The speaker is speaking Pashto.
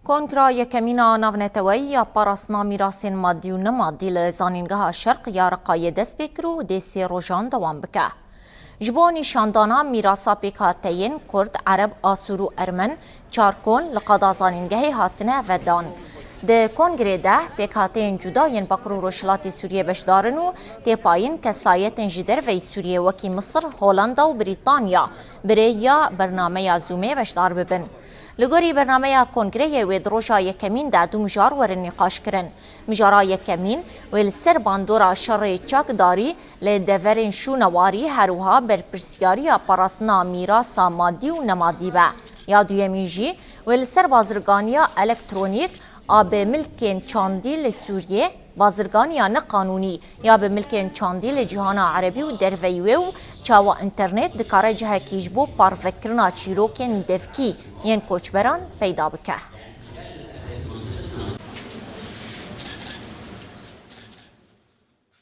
کنگرا یکمینا ناونتوی یا پاراسنا میراث مادی و نمادی لزانینگاه شرق یا رقای دست بکرو دیسی روژان دوام بکه. جبونی شاندانا میراثا پیکاتین کرد، عرب، آسور و ارمن چارکون لقدا زانینگاهی هاتنه ودان. ده کنگره ده پیکاتین جداین بکرو روشلاتی سوریه بشدارن و تیپاین کسایتین جدر وی سوریه وکی مصر، هولندا و بریتانیا برای برنامه زومه بشدار ببن. لگوری برنامه کنگره و دروژا یکمین ده دو مجار ور نقاش کرن. مجارا یکمین و السر باندورا شر چاک داری لدورین شونواری هروها بر پرسیاری پاراسنا میراثا مادی و نمادی با. یا دویمیجی و السر بازرگانیا الکترونیک آب ملکین چاندی لسوریه بازرگانیا نقانونی یا به ملکین چاندی لجهان عربی و درویوه و چاوا انترنت دکاره جه کیجبو پاروکرنا چیروکین دفکی ین کوچبران پیدا بکه.